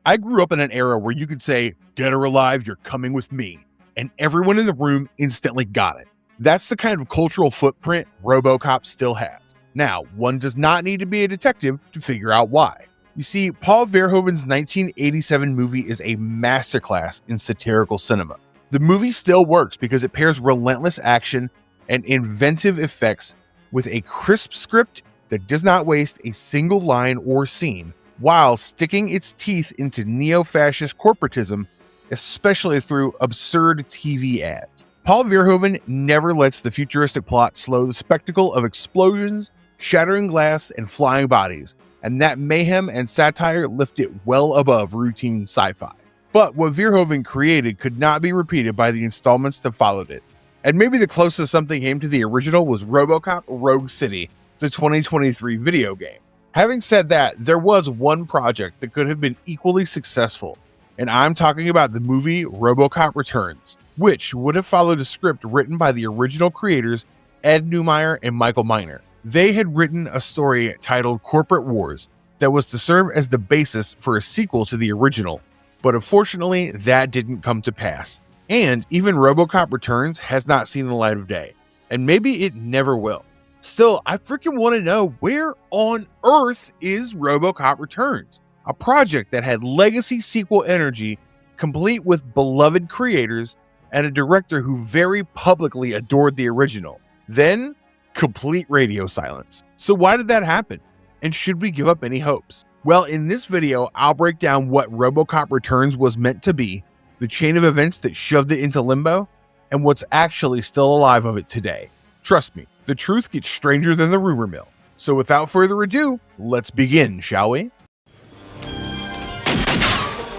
I grew up in an era where you could say, "Dead or alive, you're coming with me," and everyone in the room instantly got it. That's the kind of cultural footprint Robocop still has. Now, one does not need to be a detective to figure out why. You see, Paul Verhoeven's 1987 movie is a masterclass in satirical cinema. The movie still works because it pairs relentless action and inventive effects with a crisp script that does not waste a single line or scene, while sticking its teeth into neo-fascist corporatism, especially through absurd TV ads. Paul Verhoeven never lets the futuristic plot slow the spectacle of explosions, shattering glass, and flying bodies, and that mayhem and satire lift it well above routine sci-fi. But what Verhoeven created could not be repeated by the installments that followed it. And maybe the closest something came to the original was Robocop Rogue City, the 2023 video game. Having said that, there was one project that could have been equally successful, and I'm talking about the movie Robocop Returns, which would have followed a script written by the original creators Ed Neumeyer and Michael Miner. They had written a story titled Corporate Wars that was to serve as the basis for a sequel to the original, but unfortunately that didn't come to pass. And even Robocop Returns has not seen the light of day, and maybe it never will. Still, I freaking want to know, where on earth is Robocop Returns? A project that had legacy sequel energy, complete with beloved creators, and a director who very publicly adored the original. Then, complete radio silence. So why did that happen? And should we give up any hopes? Well, in this video, I'll break down what Robocop Returns was meant to be, the chain of events that shoved it into limbo, and what's actually still alive of it today. Trust me, the truth gets stranger than the rumor mill. So without further ado, let's begin, shall we?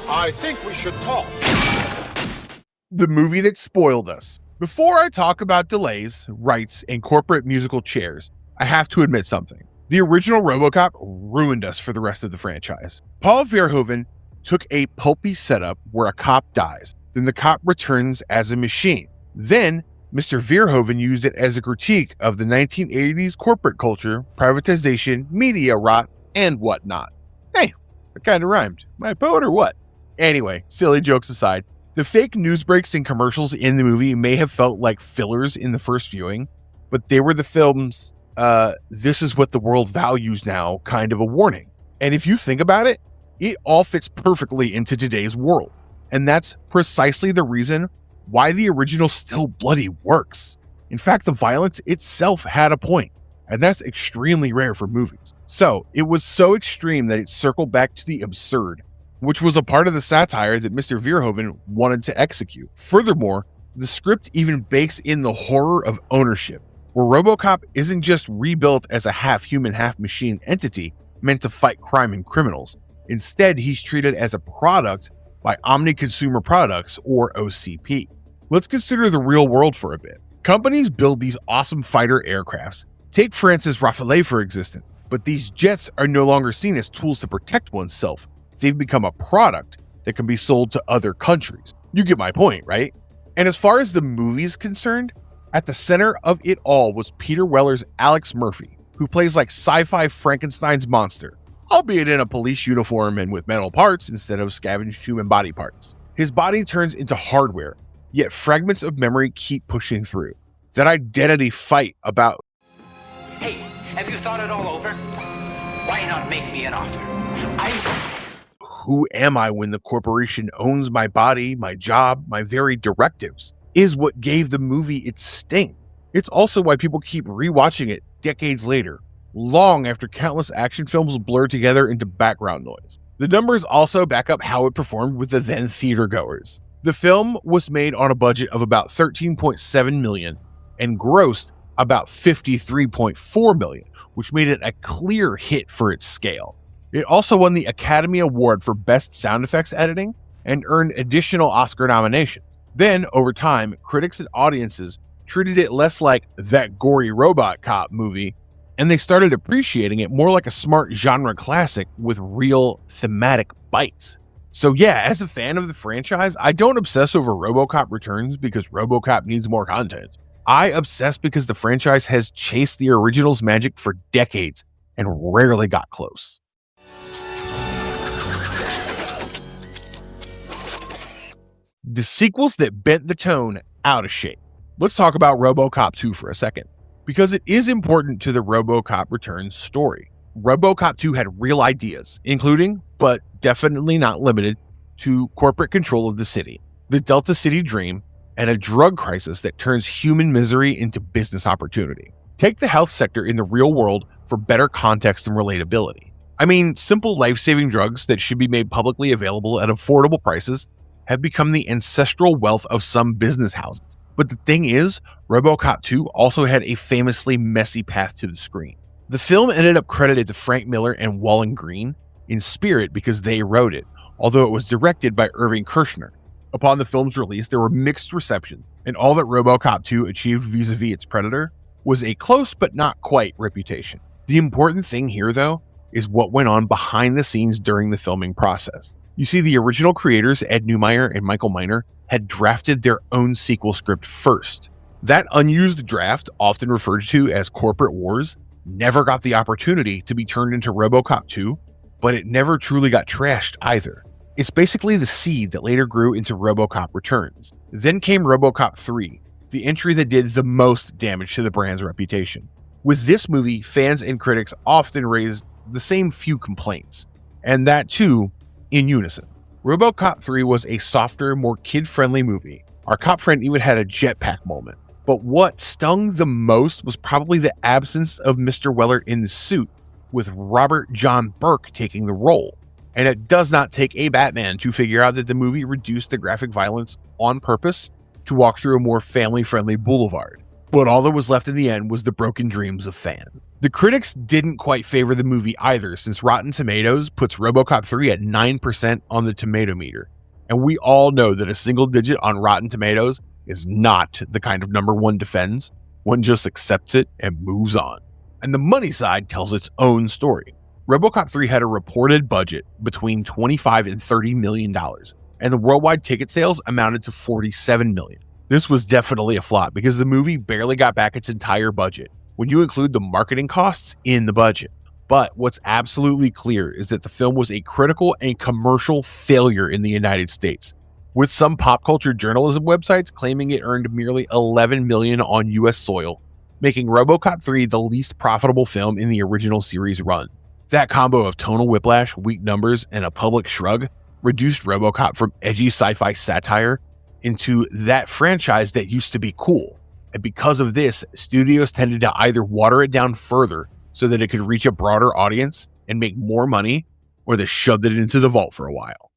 I think we should talk. The movie that spoiled us. Before I talk about delays, rights, and corporate musical chairs, I have to admit something. The original Robocop ruined us for the rest of the franchise. Paul Verhoeven took a pulpy setup where a cop dies, then the cop returns as a machine. Then, Mr. Verhoeven used it as a critique of the 1980s corporate culture, privatization, media rot, and whatnot. Hey, that kind of rhymed. Am I a poet or what? Anyway, silly jokes aside, the fake news breaks and commercials in the movie may have felt like fillers in the first viewing, but they were the film's, this is what the world values now kind of a warning. And if you think about it, it all fits perfectly into today's world. And that's precisely the reason why the original still bloody works. In fact, the violence itself had a point, and that's extremely rare for movies. So it was so extreme that it circled back to the absurd, which was a part of the satire that Mr. Verhoeven wanted to execute. Furthermore, the script even bakes in the horror of ownership, where Robocop isn't just rebuilt as a half-human, half-machine entity meant to fight crime and criminals. Instead, he's treated as a product by Omni Consumer Products, or OCP. Let's consider the real world for a bit. Companies build these awesome fighter aircrafts. Take France's Rafale for existence, but these jets are no longer seen as tools to protect oneself. They've become a product that can be sold to other countries. You get my point, right? And as far as the movie's concerned, at the center of it all was Peter Weller's Alex Murphy, who plays like sci-fi Frankenstein's monster, albeit in a police uniform and with metal parts instead of scavenged human body parts. His body turns into hardware, yet fragments of memory keep pushing through. That identity fight about, hey, have you thought it all over? Why not make me an offer? who am I when the corporation owns my body, my job, my very directives, is what gave the movie its sting. It's also why people keep rewatching it decades later, long after countless action films blur together into background noise. The numbers also back up how it performed with the then theatergoers. The film was made on a budget of about $13.7 million and grossed about $53.4 million, which made it a clear hit for its scale. It also won the Academy Award for Best Sound Effects Editing and earned additional Oscar nominations. Then, over time, critics and audiences treated it less like that gory robot cop movie, and they started appreciating it more like a smart genre classic with real thematic bites. So yeah, as a fan of the franchise, I don't obsess over Robocop Returns because Robocop needs more content. I obsess because the franchise has chased the original's magic for decades and rarely got close. The sequels that bent the tone out of shape. Let's talk about Robocop 2 for a second, because it is important to the Robocop Returns story. Robocop 2 had real ideas, including, but definitely not limited to, corporate control of the city, the Delta City dream, and a drug crisis that turns human misery into business opportunity. Take the health sector in the real world for better context and relatability. I mean, simple life-saving drugs that should be made publicly available at affordable prices have become the ancestral wealth of some business houses. But the thing is, Robocop 2 also had a famously messy path to the screen. The film ended up credited to Frank Miller and Wallen Green in spirit because they wrote it, although it was directed by Irving Kershner. Upon the film's release, there were mixed reception, and all that Robocop 2 achieved vis-a-vis its predator was a close but not quite reputation. The important thing here, though, is what went on behind the scenes during the filming process. You see, the original creators, Ed Neumeyer and Michael Miner, had drafted their own sequel script first. That unused draft, often referred to as Corporate Wars, never got the opportunity to be turned into Robocop 2, but it never truly got trashed either. It's basically the seed that later grew into Robocop Returns. Then came Robocop 3, the entry that did the most damage to the brand's reputation. With this movie, fans and critics often raised the same few complaints, and that too, in unison. Robocop 3 was a softer, more kid-friendly movie. Our cop friend even had a jetpack moment. But what stung the most was probably the absence of Mr. Weller in the suit, with Robert John Burke taking the role. And it does not take a Batman to figure out that the movie reduced the graphic violence on purpose to walk through a more family-friendly boulevard. But all that was left in the end was the broken dreams of fans. The critics didn't quite favor the movie either, since Rotten Tomatoes puts Robocop 3 at 9% on the tomato meter. And we all know that a single digit on Rotten Tomatoes is not the kind of number one defends. One just accepts it and moves on. And the money side tells its own story. Robocop 3 had a reported budget between $25 and $30 million, and the worldwide ticket sales amounted to $47 million. This was definitely a flop because the movie barely got back its entire budget when you include the marketing costs in the budget. But what's absolutely clear is that the film was a critical and commercial failure in the United States, with some pop culture journalism websites claiming it earned merely $11 million on US soil, making Robocop 3 the least profitable film in the original series run. That combo of tonal whiplash, weak numbers, and a public shrug reduced Robocop from edgy sci-fi satire into that franchise that used to be cool. And because of this, studios tended to either water it down further so that it could reach a broader audience and make more money, or they shoved it into the vault for a while.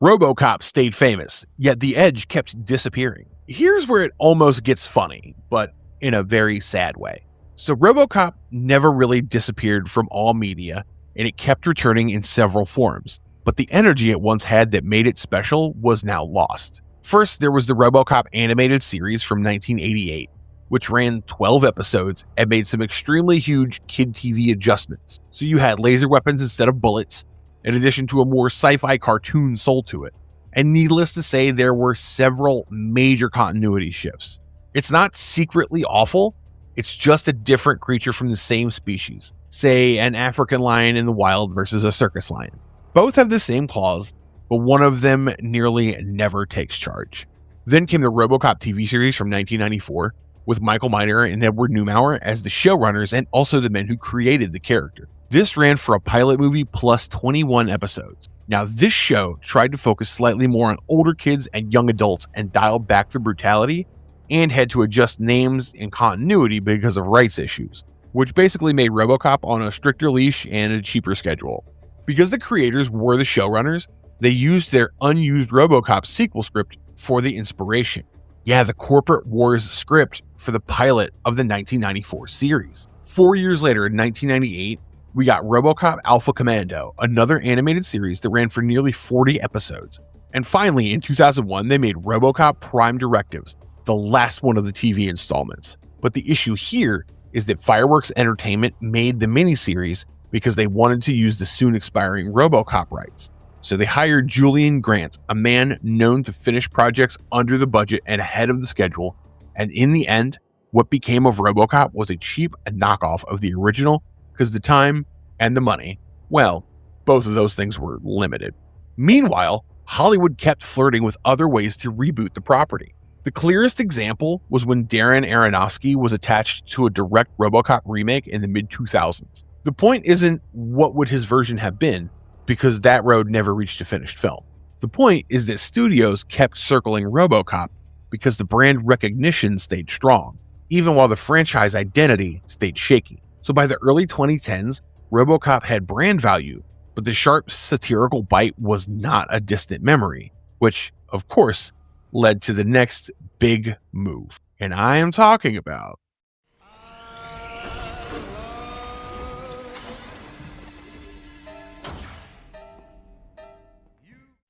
Robocop stayed famous, yet the edge kept disappearing. Here's where it almost gets funny, but in a very sad way. So Robocop never really disappeared from all media, and it kept returning in several forms. But the energy it once had that made it special was now lost. First, there was the Robocop animated series from 1988, which ran 12 episodes and made some extremely huge kid TV adjustments. So you had laser weapons instead of bullets, in addition to a more sci-fi cartoon soul to it. And needless to say, there were several major continuity shifts. It's not secretly awful, it's just a different creature from the same species. Say, an African lion in the wild versus a circus lion. Both have the same claws, but one of them nearly never takes charge. Then came the Robocop TV series from 1994, with Michael Miner and Edward Neumauer as the showrunners and also the men who created the character. This ran for a pilot movie plus 21 episodes. Now, this show tried to focus slightly more on older kids and young adults and dial back the brutality, and had to adjust names and continuity because of rights issues, which basically made Robocop on a stricter leash and a cheaper schedule. Because the creators were the showrunners, they used their unused Robocop sequel script for the inspiration. Yeah, the Corporate Wars script for the pilot of the 1994 series. 4 years later, in 1998, we got Robocop Alpha Commando, another animated series that ran for nearly 40 episodes. And finally, in 2001, they made Robocop Prime Directives, the last one of the TV installments. But the issue here is that Fireworks Entertainment made the miniseries because they wanted to use the soon expiring Robocop rights. So they hired Julian Grant, a man known to finish projects under the budget and ahead of the schedule. And in the end, what became of Robocop was a cheap knockoff of the original, because the time and the money Well, both of those things were limited. Meanwhile, Hollywood kept flirting with other ways to reboot the property. The clearest example was when Darren Aronofsky was attached to a direct Robocop remake in the mid-2000s. The point isn't what would his version have been, because that road never reached a finished film. The point is that studios kept circling Robocop because the brand recognition stayed strong, even while the franchise identity stayed shaky. So by the early 2010s, Robocop had brand value, but the sharp satirical bite was not a distant memory, which, of course, led to the next big move. And I am talking about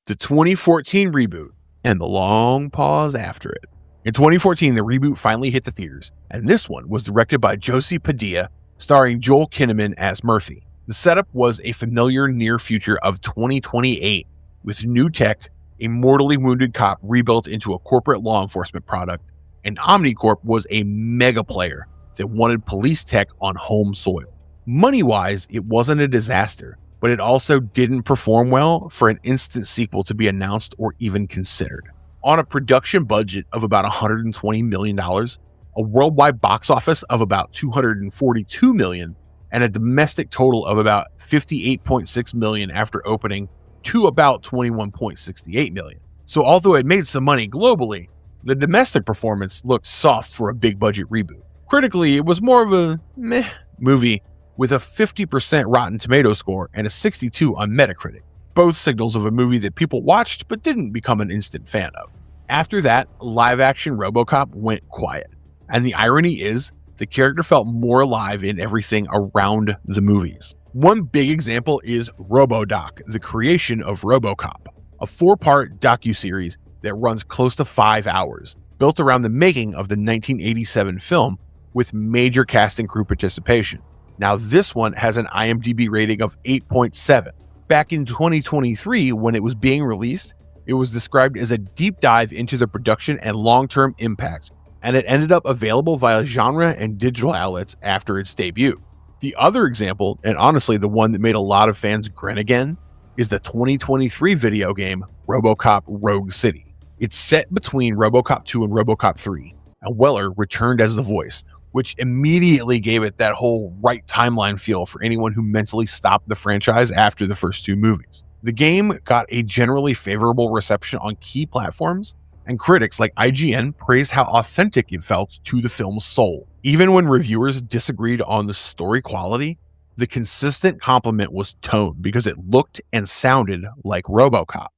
the 2014 reboot and the long pause after it. In 2014, the reboot finally hit the theaters, and this one was directed by Josie Padilla, starring Joel Kinnaman as Murphy. The setup was a familiar near future of 2028, with new tech, a mortally wounded cop rebuilt into a corporate law enforcement product, and Omnicorp was a mega player that wanted police tech on home soil. Money-wise, it wasn't a disaster, but it also didn't perform well for an instant sequel to be announced or even considered. On a production budget of about $120 million, a worldwide box office of about $242 million, and a domestic total of about $58.6 million after opening to about $21.68 million. So although it made some money globally, the domestic performance looked soft for a big budget reboot. Critically, it was more of a meh movie with a 50% Rotten Tomatoes score and a 62 on Metacritic, both signals of a movie that people watched but didn't become an instant fan of. After that, live-action Robocop went quiet, and the irony is, the character felt more alive in everything around the movies. One big example is RoboDoc, the creation of Robocop, a 4-part docuseries that runs close to 5 hours, built around the making of the 1987 film with major cast and crew participation. Now this one has an IMDb rating of 8.7. Back in 2023, when it was being released, it was described as a deep dive into the production and long-term impact, and it ended up available via genre and digital outlets after its debut. The other example, and honestly the one that made a lot of fans grin again, is the 2023 video game Robocop Rogue City. It's set between Robocop 2 and Robocop 3, and Weller returned as the voice, which immediately gave it that whole right timeline feel for anyone who mentally stopped the franchise after the first 2 movies. The game got a generally favorable reception on key platforms, and critics like IGN praised how authentic it felt to the film's soul. Even when reviewers disagreed on the story quality, the consistent compliment was tone because it looked and sounded like Robocop.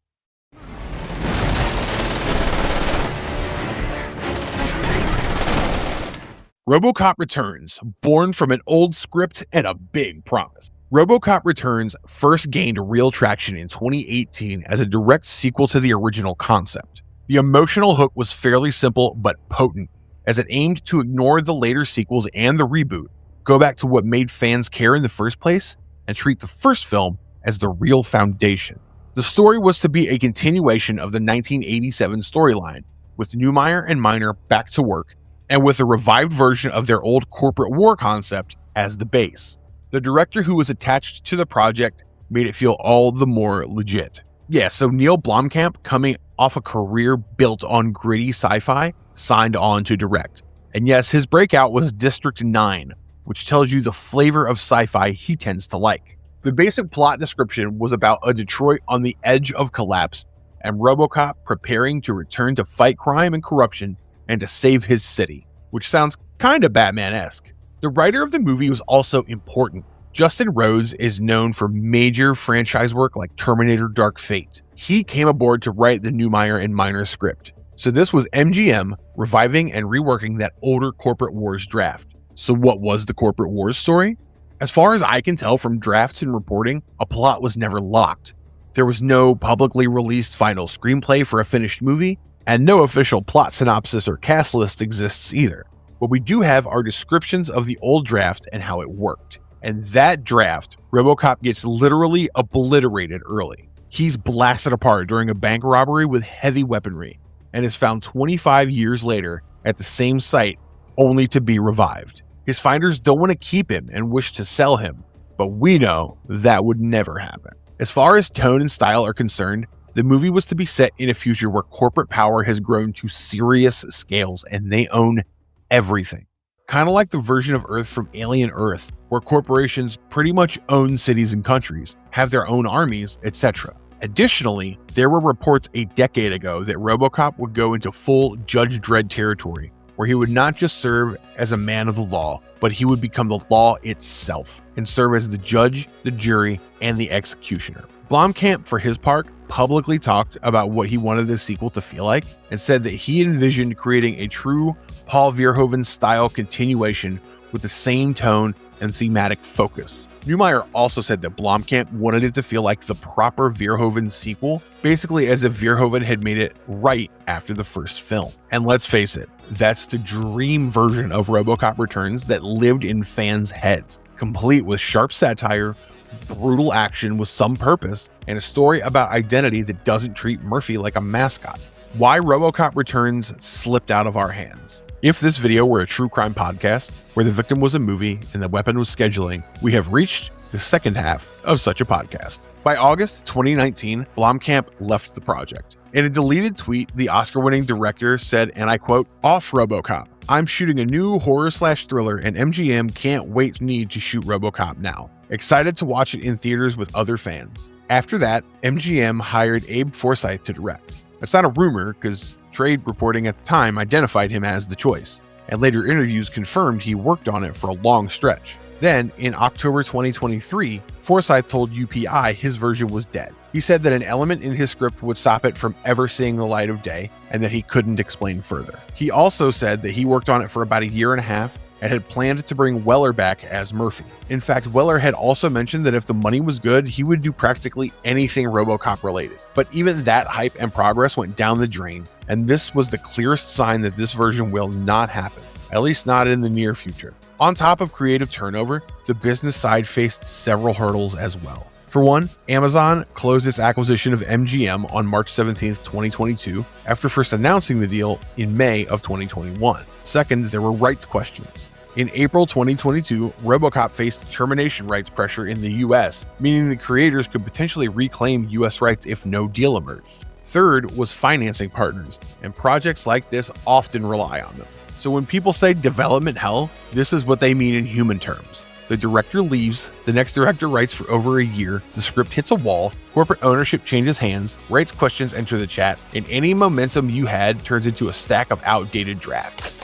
Robocop Returns, born from an old script and a big promise. Robocop Returns first gained real traction in 2018 as a direct sequel to the original concept. The emotional hook was fairly simple but potent, as it aimed to ignore the later sequels and the reboot, go back to what made fans care in the first place, and treat the first film as the real foundation. The story was to be a continuation of the 1987 storyline, with Neumeier and Miner back to work, and with a revived version of their old corporate war concept as the base. The director who was attached to the project made it feel all the more legit. Yeah, so Neil Blomkamp, coming off a career built on gritty sci-fi, signed on to direct. And yes, his breakout was District 9, which tells you the flavor of sci-fi he tends to like. The basic plot description was about a Detroit on the edge of collapse, and Robocop preparing to return to fight crime and corruption and to save his city, which sounds kinda Batman-esque. The writer of the movie was also important. Justin Rhodes is known for major franchise work like Terminator Dark Fate. He came aboard to write the Neumeier and Miner script. So this was MGM reviving and reworking that older Corporate Wars draft. So what was the Corporate Wars story? As far as I can tell from drafts and reporting, a plot was never locked. There was no publicly released final screenplay for a finished movie, and no official plot synopsis or cast list exists either. What we do have are descriptions of the old draft and how it worked. And that draft, Robocop gets literally obliterated early. He's blasted apart during a bank robbery with heavy weaponry, and is found 25 years later at the same site, only to be revived. His finders don't want to keep him and wish to sell him, but we know that would never happen. As far as tone and style are concerned, the movie was to be set in a future where corporate power has grown to serious scales and they own everything. Kind of like the version of Earth from Alien Earth, where corporations pretty much own cities and countries, have their own armies, etc. Additionally, there were reports a decade ago that Robocop would go into full Judge Dredd territory, where he would not just serve as a man of the law, but he would become the law itself and serve as the judge, the jury, and the executioner. Blomkamp, for his part, publicly talked about what he wanted this sequel to feel like and said that he envisioned creating a true Paul Verhoeven style continuation with the same tone and thematic focus. Neumeier also said that Blomkamp wanted it to feel like the proper Verhoeven sequel, basically as if Verhoeven had made it right after the first film. And let's face it, that's the dream version of Robocop Returns that lived in fans' heads, complete with sharp satire, brutal action with some purpose, and a story about identity that doesn't treat Murphy like a mascot. Why Robocop Returns slipped out of our hands. If this video were a true crime podcast, where the victim was a movie and the weapon was scheduling, we have reached the second half of such a podcast. By August 2019, Blomkamp left the project. In a deleted tweet, the Oscar-winning director said, and I quote, "Off Robocop. I'm shooting a new horror/thriller and MGM can't wait for me to shoot Robocop now. Excited to watch it in theaters with other fans." After that, MGM hired Abe Forsyth to direct. That's not a rumor, because trade reporting at the time identified him as the choice, and later interviews confirmed he worked on it for a long stretch. Then, in October 2023, Forsyth told UPI his version was dead. He said that an element in his script would stop it from ever seeing the light of day, and that he couldn't explain further. He also said that he worked on it for about a year and a half, and had planned to bring Weller back as Murphy. In fact, Weller had also mentioned that if the money was good, he would do practically anything Robocop related. But even that hype and progress went down the drain, and this was the clearest sign that this version will not happen, at least not in the near future. On top of creative turnover, the business side faced several hurdles as well. For one, Amazon closed its acquisition of MGM on March 17, 2022, after first announcing the deal in May of 2021. Second, there were rights questions. In April 2022, Robocop faced termination rights pressure in the US, meaning the creators could potentially reclaim US rights if no deal emerged. Third was financing partners, and projects like this often rely on them. So when people say development hell, this is what they mean in human terms. The director leaves, the next director writes for over a year, the script hits a wall, corporate ownership changes hands, rights questions enter the chat, and any momentum you had turns into a stack of outdated drafts.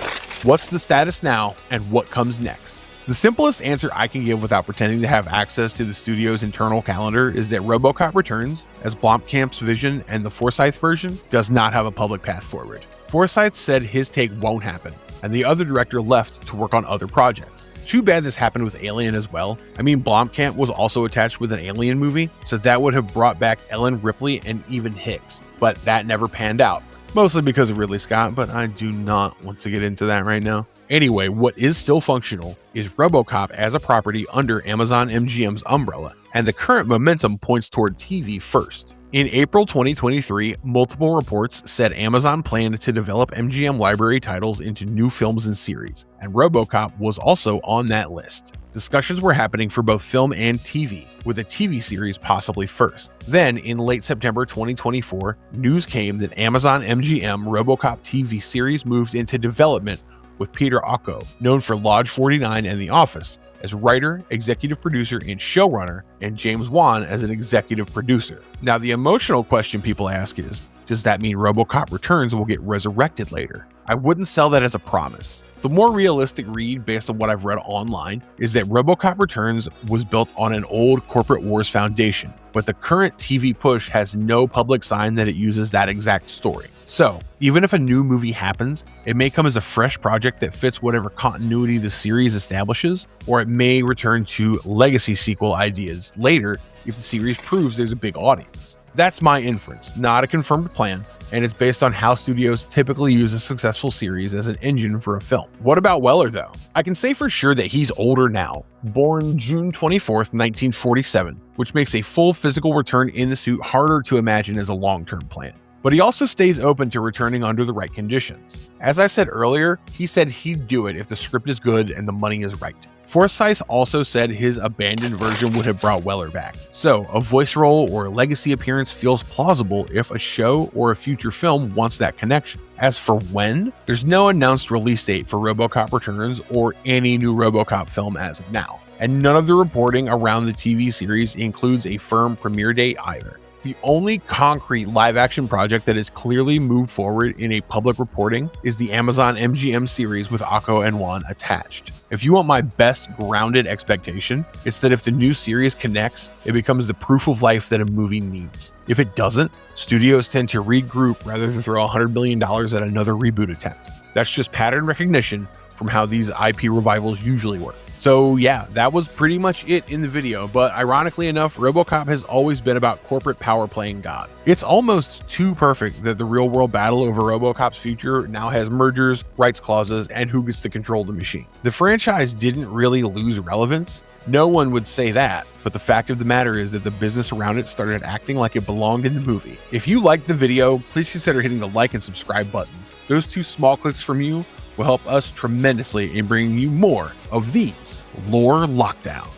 What's the status now, and what comes next? The simplest answer I can give without pretending to have access to the studio's internal calendar is that Robocop Returns, as Blomkamp's vision and the Forsyth version, does not have a public path forward. Forsyth said his take won't happen, and the other director left to work on other projects. Too bad this happened with Alien as well. I mean, Blomkamp was also attached with an Alien movie, so that would have brought back Ellen Ripley and even Hicks, but that never panned out. Mostly because of Ridley Scott, but I do not want to get into that right now. Anyway, what is still functional is Robocop as a property under Amazon MGM's umbrella, and the current momentum points toward TV first. In April 2023, multiple reports said Amazon planned to develop MGM library titles into new films and series, and Robocop was also on that list. Discussions were happening for both film and TV, with a TV series possibly first. Then, in late September 2024, news came that Amazon MGM Robocop TV series moves into development with Peter Ocko, known for Lodge 49 and The Office, as writer, executive producer, and showrunner, and James Wan as an executive producer. Now, the emotional question people ask is, does that mean Robocop Returns will get resurrected later? I wouldn't sell that as a promise. The more realistic read, based on what I've read online, is that Robocop Returns was built on an old corporate wars foundation, but the current TV push has no public sign that it uses that exact story. So, even if a new movie happens, it may come as a fresh project that fits whatever continuity the series establishes, or it may return to legacy sequel ideas later if the series proves there's a big audience. That's my inference, not a confirmed plan, and it's based on how studios typically use a successful series as an engine for a film. What about Weller, though? I can say for sure that he's older now, born June 24th, 1947, which makes a full physical return in the suit harder to imagine as a long-term plan. But he also stays open to returning under the right conditions. As I said earlier, he said he'd do it if the script is good and the money is right. Forsyth also said his abandoned version would have brought Weller back, so a voice role or legacy appearance feels plausible if a show or a future film wants that connection. As for when, there's no announced release date for Robocop Returns or any new Robocop film as of now, and none of the reporting around the TV series includes a firm premiere date either. The only concrete live-action project that has clearly moved forward in a public reporting is the Amazon MGM series with Akko and Juan attached. If you want my best grounded expectation, it's that if the new series connects, it becomes the proof of life that a movie needs. If it doesn't, studios tend to regroup rather than throw $100 million at another reboot attempt. That's just pattern recognition from how these IP revivals usually work. So yeah, that was pretty much it in the video, but ironically enough, Robocop has always been about corporate power playing God. It's almost too perfect that the real world battle over Robocop's future now has mergers, rights clauses, and who gets to control the machine. The franchise didn't really lose relevance. No one would say that, but the fact of the matter is that the business around it started acting like it belonged in the movie. If you liked the video, please consider hitting the like and subscribe buttons. Those two small clicks from you will help us tremendously in bringing you more of these lore lockdowns.